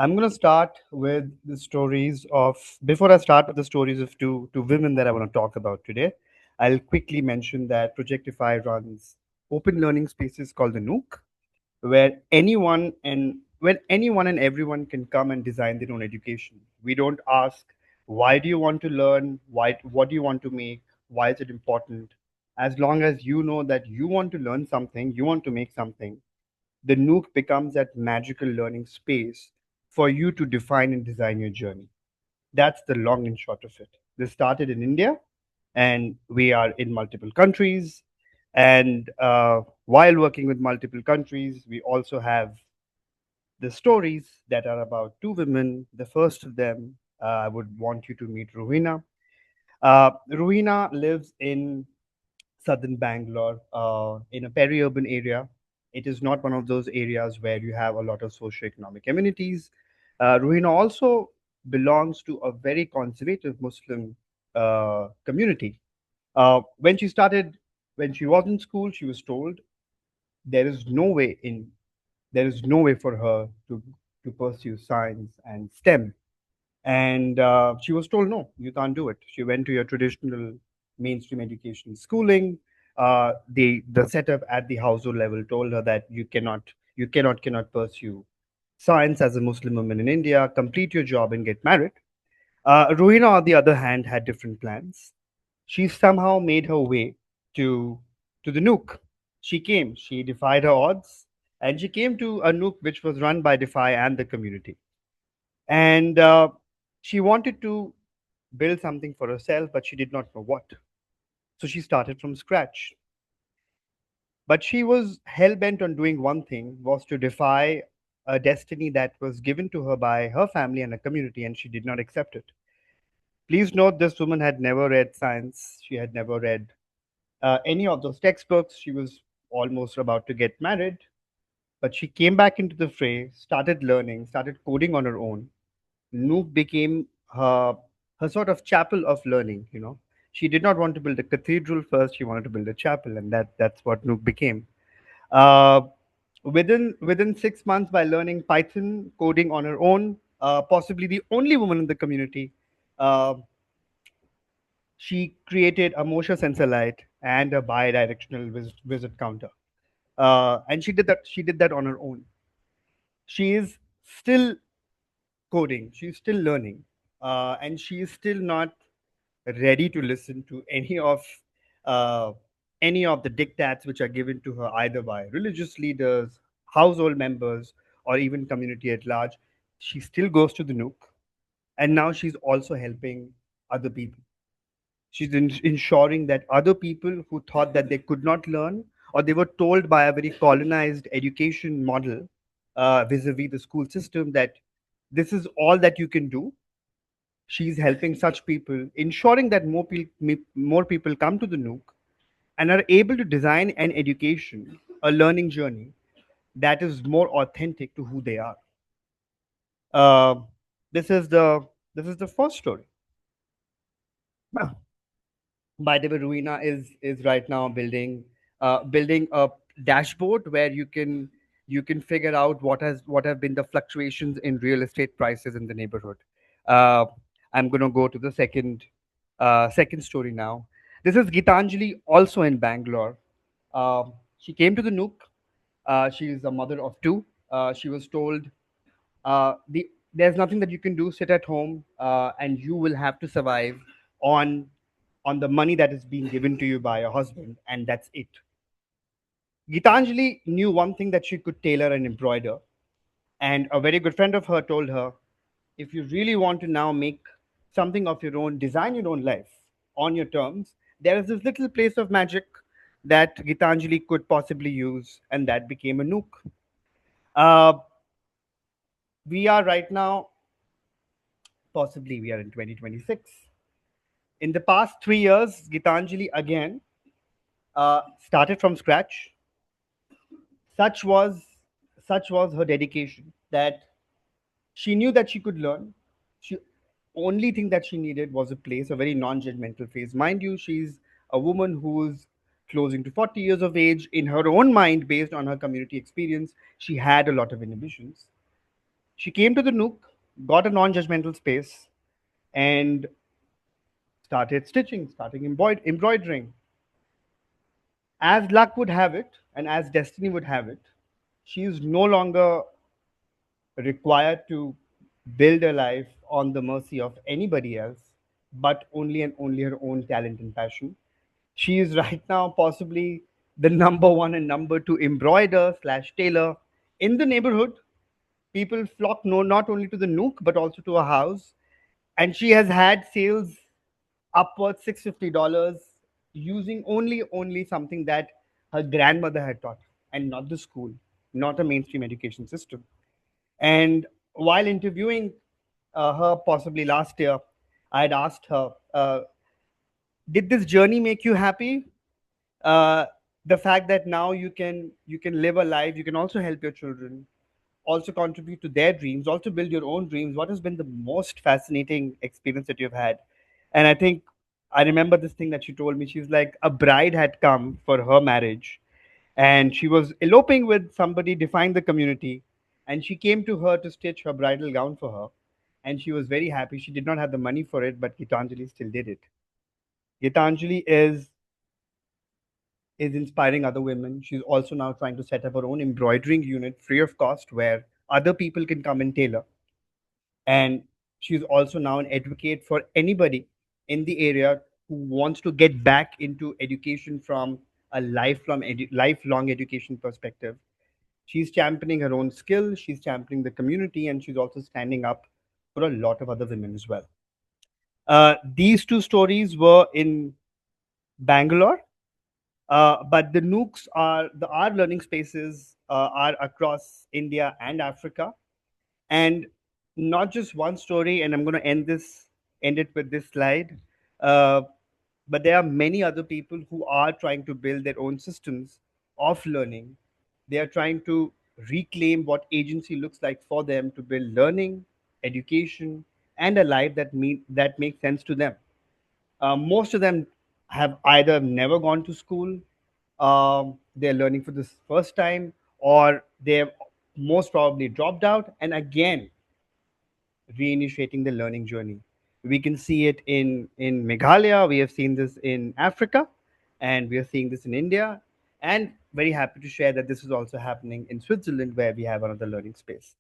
I'm going to start with the stories of, before I start with the stories of two women that I want to talk about today, I'll quickly mention that Projectify runs open learning spaces called the Nook, where anyone and everyone can come and design their own education. We don't ask, why do you want to learn? What do you want to make? Why is it important? As long as you know that you want to learn something, you want to make something, the Nook becomes that magical learning space for you to define and design your journey. That's the long and short of it. This started in India, and we are in multiple countries. And while working with multiple countries, we also have the stories that are about two women. The first of them, I would want you to meet Ruhina. Ruhina lives in southern Bangalore, in a peri-urban area. It is not one of those areas where you have a lot of socio-economic amenities. Ruhina also belongs to a very conservative Muslim community. When she started, when she was in school, she was told there is no way in, there is no way for her to pursue science and STEM. And she was told, no, you can't do it. She went to your traditional mainstream education schooling. The setup at the household level told her that you cannot pursue science as a Muslim woman in India, complete your job and get married. Ruhina, on the other hand, had different plans. She somehow made her way to to the Nook. She defied her odds, and she came to a Nook which was run by DeFi and the community. And she wanted to build something for herself, but she did not know what. So she started from scratch. But she was hell bent on doing one thing, was to defy a destiny that was given to her by her family and her community, and she did not accept it. Please note, this woman had never read science. She had never read any of those textbooks. She was almost about to get married, but she came back into the fray, started learning, started coding on her own. Nook became her sort of chapel of learning. She did not want to build a cathedral first; she wanted to build a chapel, and that's what Nook became. Uh, within 6 months, by learning Python coding on her own, possibly the only woman in the community, uh, she created a motion sensor light and a bidirectional visit counter. And she did that. She did that on her own. She is still coding. She's still learning, and she is still not ready to listen to uh, any of the diktats which are given to her either by religious leaders, household members, or even community at large. She still goes to the Nook, and now she's also helping other people. She's ensuring that other people who thought that they could not learn, or they were told by a very colonized education model, vis-a-vis the school system, that this is all that you can do. She's helping such people, ensuring that more people come to the Nook and are able to design an education, a learning journey that is more authentic to who they are. Uh, this is the first story. By the way, Ruina is right now building a dashboard where you can figure out what have been the fluctuations in real estate prices in the neighborhood. Uh, I'm going to go to the second story now. This is Gitanjali, also in Bangalore. She came to the Nook. She is a mother of two. She was told, there's nothing that you can do. Sit at home, and you will have to survive on on the money that is being given to you by your husband, and that's it. Gitanjali knew one thing, that she could tailor and embroider, and a very good friend of her told her, if you really want to now make something of your own, design your own life on your terms, there is this little place of magic that Gitanjali could possibly use, and that became a Nook. Uh, we are right now, possibly we are in 2026. In the past 3 years, Gitanjali again started from scratch. Such was such was her dedication, that she knew that she could learn. She only thing that she needed was a place, a very non-judgmental place. Mind you, she's a woman who's closing to 40 years of age. In her own mind, based on her community experience, she had a lot of inhibitions. She came to the Nook, got a non-judgmental space, and started stitching, starting embroidering. As luck would have it, and as destiny would have it, she is no longer required to build a life on the mercy of anybody else, but only and only her own talent and passion. She is right now possibly the number one and number two embroider slash tailor in the neighborhood. People flock no not only to the Nook but also to her house, and she has had sales upwards $650 using only something that her grandmother had taught and not the school, not a mainstream education system. And while interviewing her possibly last year, I had asked her, "Did this journey make you happy? Uh, the fact that now you can live a life, you can also help your children, also contribute to their dreams, also build your own dreams. What has been the most fascinating experience that you've had?" And I think I remember this thing that she told me. She's like, a bride had come for her marriage, and she was eloping with somebody defined the community, and she came to her to stitch her bridal gown for her, and she was very happy. She did not have the money for it, but Gitanjali still did it. Gitanjali is inspiring other women. She's also now trying to set up her own embroidering unit free of cost where other people can come and tailor. And she's also now an advocate for anybody in the area who wants to get back into education from a lifelong education perspective. She's championing her own skill, she's championing the community, and she's also standing up for a lot of other women as well. These two stories were in Bangalore, but the Nooks are the our learning spaces are across India and Africa, and not just one story. And I'm going to end it with this slide. Uh, but there are many other people who are trying to build their own systems of learning. They are trying to reclaim what agency looks like for them to build learning, education, and a life that makes sense to them. Most of them have either never gone to school, they're learning for the first time, or they've most probably dropped out and again reinitiating the learning journey. We can see it in Meghalaya, we have seen this in Africa, and we are seeing this in India. And very happy to share that this is also happening in Switzerland, where we have another learning space.